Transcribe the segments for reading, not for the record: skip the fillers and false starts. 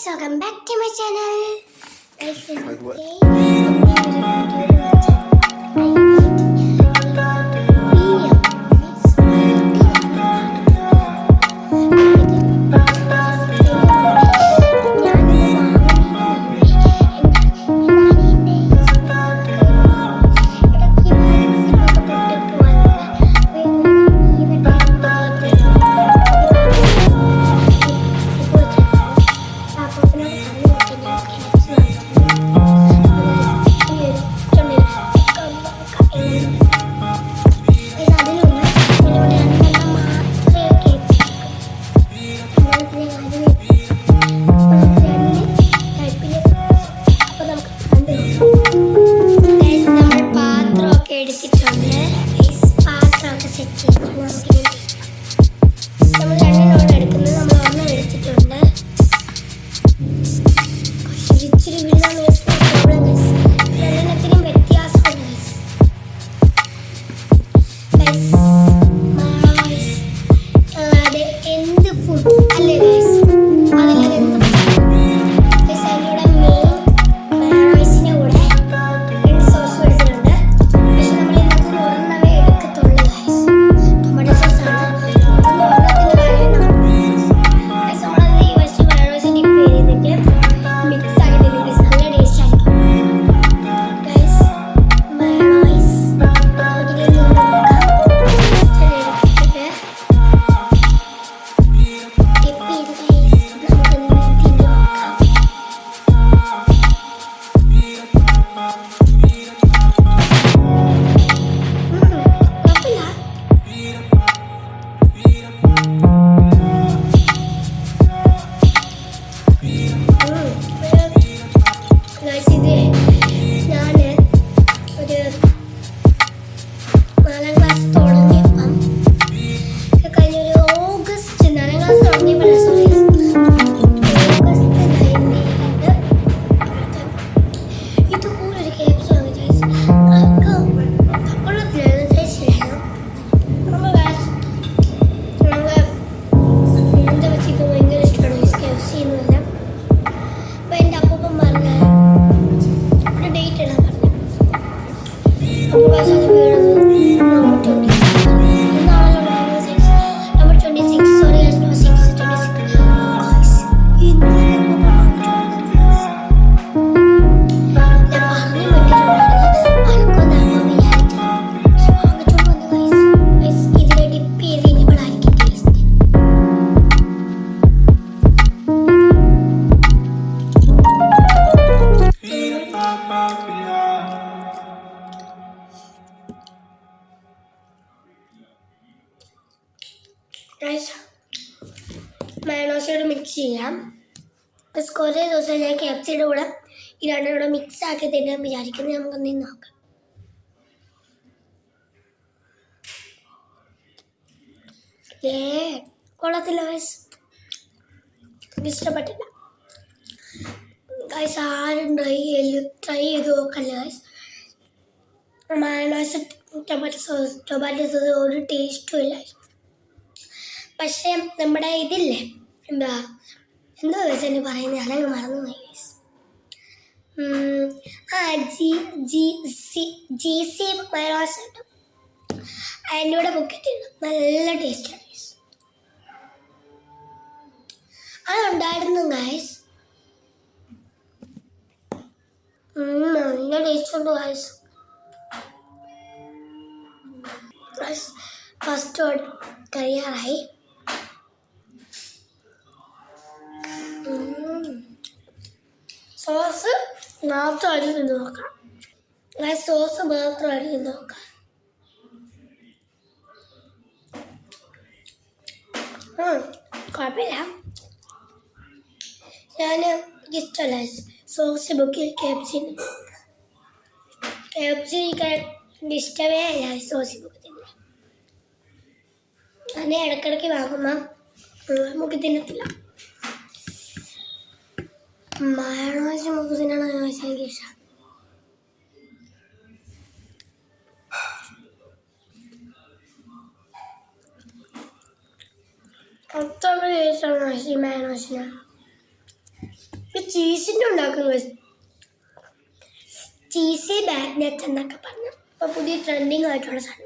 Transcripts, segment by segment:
welcome back to my channel. Like what? എടുത്തിട്ടുണ്ട് പാത്രമൊക്കെ set ചെയ്തിട്ടുണ്ട്. നമ്മൾ രണ്ടെണ്ണമാണ് എടുക്കുന്നത്. നമ്മൾ ഒരെണ്ണം എടുത്തിട്ടുണ്ട്. ഇച്ചിരി വീഴുന്ന രണ്ടെണ്ണത്തിനും വ്യത്യാസമുണ്ട്. അല്ലാതെ എന്ത് ഫുഡ് അല്ലേ ഗൈസ്, അതല്ലാതെ എന്ത് അതിലൂടെ മെയിൻ മയോണൈസിന്റെ കൂടെ രണ്ട് സോസ് എടുത്തിട്ടുണ്ട്. പക്ഷെ നമ്മൾ ഇതിനകത്ത് ഒരെണ്ണമേ എടുക്കത്തുള്ളൂ ഗൈസ്. ടൊമാറ്റോ സോസാണ് ഒരെണ്ണത്തിന്റെ കാര്യം. നമ്മളത് ഈ വശം മയോണൈസ് ഡിപ്പ് ചെയ്തിട്ട് മിക്സ് ആക്കി തരും ഗൈസ്. നല്ല ടേസ്റ്റ് ആയിരിക്കും ഗൈസ്. മയോണൈസ് ഇതിലേക്ക് നോക്കാം. മയോണൈസോട് മിക്സ് ചെയ്യാം. കുറേ ദിവസം ഞാൻ KFCയുടെ കൂടെ ഈ രണ്ടും കൂടെ മിക്സ് ആക്കി തരാൻ വിചാരിക്കുന്നത്. നമുക്കൊന്ന് നോക്കാം. കൊള്ളത്തില്ല ഗൈസ്, എനിക്ക് ഇഷ്ടപ്പെട്ടില്ല ഗൈസ്. ആരും ട്രൈ ചെയ്ത് നോക്കല്ല ഗൈസ്. മയോണൈസ് ടൊമാറ്റോ സോസ് ഒരു ടേസ്റ്റും ഇല്ല. പക്ഷേ നമ്മുടെ ഇതില്ലേ, എന്തോ ഗൈസ് എന്നെ പറയുന്നത്, അതങ്ങ് മറന്നുപോയി ഗൈസ്. GC മയോണൈസ് ഉണ്ട്, അതിൻ്റെ കൂടെ ബുക്കറ്റുണ്ട്. നല്ല ടേസ്റ്റാണ് ഗൈസ്. അതുണ്ടായിരുന്നു ഗൈസ്, നല്ല ടേസ്റ്റ് ഉണ്ട് ഗൈസ്. ഫസ്റ്റ് കഴിയാറായി. സോസ് മാത്രം അടിയിൽ നോക്കാം. സോസ് മാത്രം അടിയിൽ നോക്കാം. കുഴപ്പമില്ല. എനിക്കിഷ്ടമല്ല സോസ് ബുക്കിൽ KFC ഇഷ്ടമേ അല്ല സോസ് ബുക്ക് തിന്നെ. ഞാൻ ഇടയ്ക്കിടയ്ക്ക് വാങ്ങുമ്പോൾ മുക്കി തിന്നത്തില്ല. മയോണൈസ് മുക്കി തിന്നണം എനിക്ക് ഇഷ്ടം. അത്ര ടേസ്റ്റാണ് ഈ മയോണൈസിന്. ചീസിൻ്റെ ഉണ്ടാക്കും ഗൈസ്. ചീസി ബാഗ്നറ്റ്സ് എന്നൊക്കെ പറഞ്ഞു. ഇപ്പോൾ പുതിയ ട്രെൻഡിങ് ആയിട്ടുള്ള സാധനം.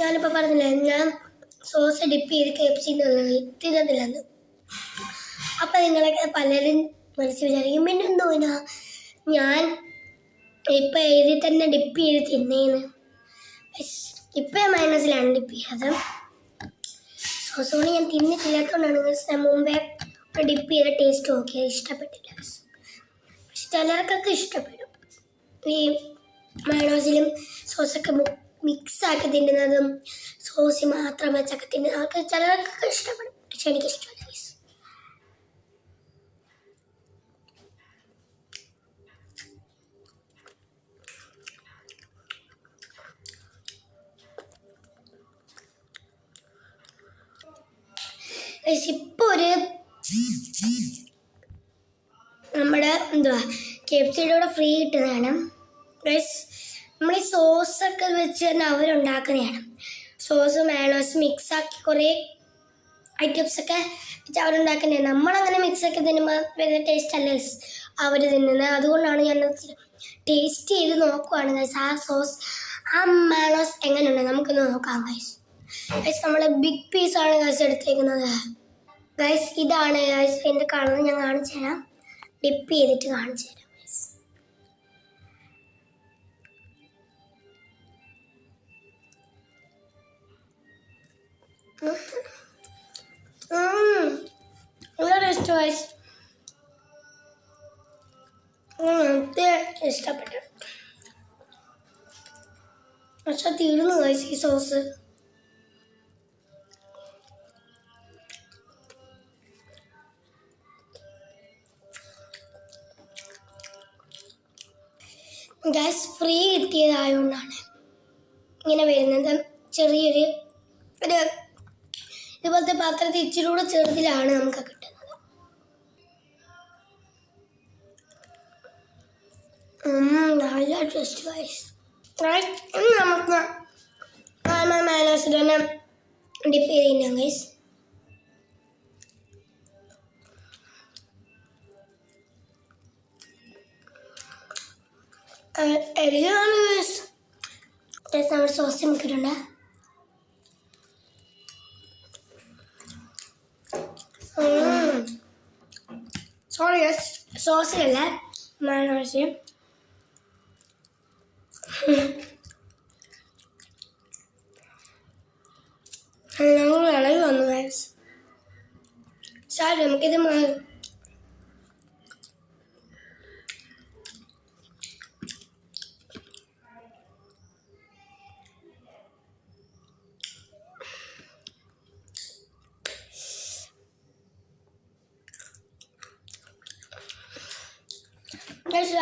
ഞാനിപ്പോൾ പറഞ്ഞില്ലേ, ഞാൻ സോസ് ഡിപ്പ് ചെയ്ത് KFC തിന്നത്തില്ലെന്ന്. അപ്പം നിങ്ങളൊക്കെ പലരും മനസ്സിൽ വിചാരിക്കും പിന്നെ എന്തോനാ ഞാൻ ഇപ്പം എഴുതി തന്നെ ഡിപ്പ് ചെയ്ത് തിന്നേന്ന്. ഇപ്പം ഞാൻ മൈനസിലാണ് ഡിപ്പ് ചെയ്യാതെ. സോസ് കൊണ്ട് ഞാൻ തിന്നിട്ടില്ലാത്തതുകൊണ്ടാണ് ഞാൻ മുമ്പേ ഡിപ്പ് ചെയ്ത ടേസ്റ്റ് നോക്കിയത്. ഇഷ്ടപ്പെട്ടില്ല. പക്ഷെ ചിലർക്കൊക്കെ ഇഷ്ടപ്പെടും ഈ മയോണൈസിലും സോസൊക്കെ മിക്സാക്കി തിന്നുന്നതും സോസ് മാത്രം വെച്ചൊക്കെ തിന്നുന്നത്. അവർക്ക് ചിലർക്കൊക്കെ ഇഷ്ടപ്പെടും. പക്ഷെ എനിക്കിഷ്ടമല്ല. ഇപ്പോൾ ഒരു നമ്മുടെ എന്തുവാ KFCയുടെ കൂടെ ഫ്രീ കിട്ടുന്നതാണ് ഗൈസ്. നമ്മൾ ഈ സോസൊക്കെ വെച്ച് തന്നെ അവരുണ്ടാക്കുന്നതാണ്. സോസ് മയോണൈസ് മിക്സാക്കി കുറേ ഐറ്റംസൊക്കെ വെച്ച് അവരുണ്ടാക്കുന്നതാണ്. നമ്മളങ്ങനെ മിക്സൊക്കെ തിന്നുമ്പോൾ വലിയ ടേസ്റ്റ് അല്ല അവർ തിന്നുന്നത്. അതുകൊണ്ടാണ് ഞാൻ ടേസ്റ്റ് ചെയ്ത് നോക്കുവാണ് ഗൈസ്. ആ സോസ് ആ മയോണൈസ് എങ്ങനെയുണ്ട് നമുക്കൊന്ന് നോക്കാം ഗൈസ്. ഗൈസ് നമ്മൾ ബിഗ് പീസാണ് ഗൈസ് എടുത്തേക്കുന്നത്. ഗൈസ് ഇതാണ് ഗൈസ് എൻ്റെ കളർ. ഞാൻ കാണിച്ചു തരാം. ഡിപ്പ് ചെയ്തിട്ട് കാണിച്ചു തരാം ഗൈസ്. നല്ല ടേസ്റ്റ് ഗൈസ്. ഇഷ്ടപ്പെട്ടു. പക്ഷെ തീർന്നു ഗൈസ് ഈ സോസ്. ഗ്യാസ് ഫ്രീ കിട്ടിയതായതുകൊണ്ടാണ് ഇങ്ങനെ വരുന്നത്. ചെറിയൊരു ഇതുപോലത്തെ പാത്രത്തിൽ ഇച്ചിരി കൂടെ ചെറുതിലാണ് നമുക്ക് കിട്ടുന്നത്. നല്ല ടേസ്റ്റ് ഗൈസ്. നമുക്ക് മയോണൈസിൽ തന്നെ ഡിപ്പ് ചെയ്ത് തിന്നാം ഗൈസ്. എരിവാണ് ഗൈസ്. നമ്മൾ സോസ് മിക്കിട്ടുണ്ട്. സോറി ഗൈസ്, സോസിലല്ല മയോണൈസ്. ഞങ്ങൾ ഇളകി വന്നു ഗൈസ്. സാർ നമുക്കിത്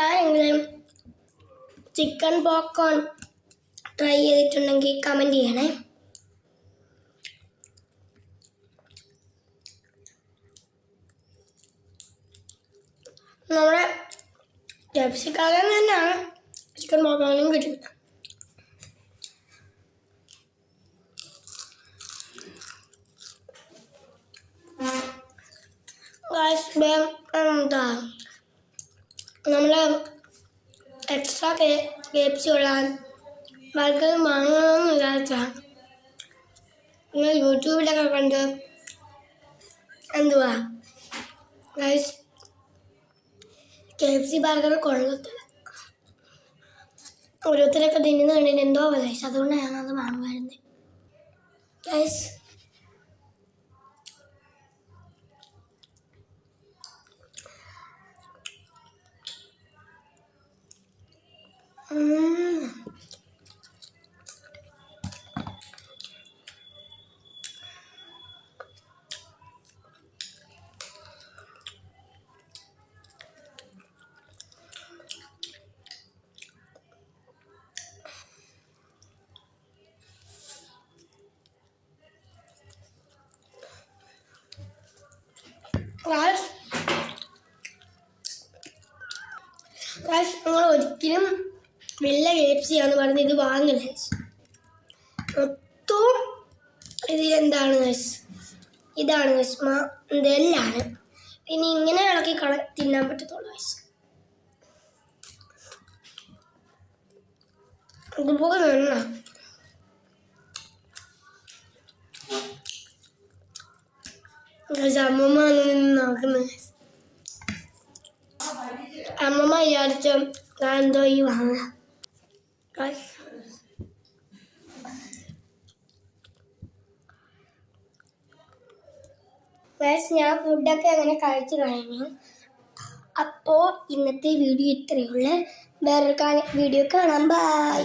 ആരെങ്കിലും ചിക്കൻ പോപ്കോൺ ട്രൈ ചെയ്തിട്ടുണ്ടെങ്കിൽ കമൻറ്റ് ചെയ്യണേ. നമ്മുടെ KFCക്കാരൻ തന്നെയാണ് ചിക്കൻ പോപ്കോണും കിട്ടുന്നത്. എന്താ നമ്മൾ എക്സ്ട്രാ KFC ഉള്ള ബർഗർ വാങ്ങണമെന്ന് വിചാരിച്ചാൽ നിങ്ങൾ യൂട്യൂബിലൊക്കെ കണ്ട് എന്തുവാ ഗൈസ് KFC ബർഗർ കൊള്ളത്തില്ല. ഓരോരുത്തരൊക്കെ തിന്നുന്ന കണ്ടിട്ട് എന്തോ ഗൈസ്. അതുകൊണ്ടാണ് ഞാനത് വാങ്ങുമായിരുന്നത് ഗൈസ്. നിങ്ങൾ ഒരിക്കലും വെള്ള KFC ആണെന്ന് പറഞ്ഞ് ഇത് വാങ്ങില്ല. മൊത്തവും ഇതിലെന്താണ് ഇതാണ് ഇതെല്ലാണ്. പിന്നെ ഇങ്ങനെ ഇളക്കി തിന്നാൻ പറ്റത്തുള്ളൂ. അതുപോലെ തന്നെ അമ്മമ്മ നോക്കുന്നത്. അമ്മമ്മ വിചാരിച്ച എന്തോ ഈ വാങ്ങ. ഞാൻ ഫുഡൊക്കെ അങ്ങനെ കഴിച്ചു കഴിഞ്ഞു. അപ്പോൾ ഇന്നത്തെ വീഡിയോ ഇത്രയുള്ള. വേറൊരു വീഡിയോ കാണാം. ബൈ.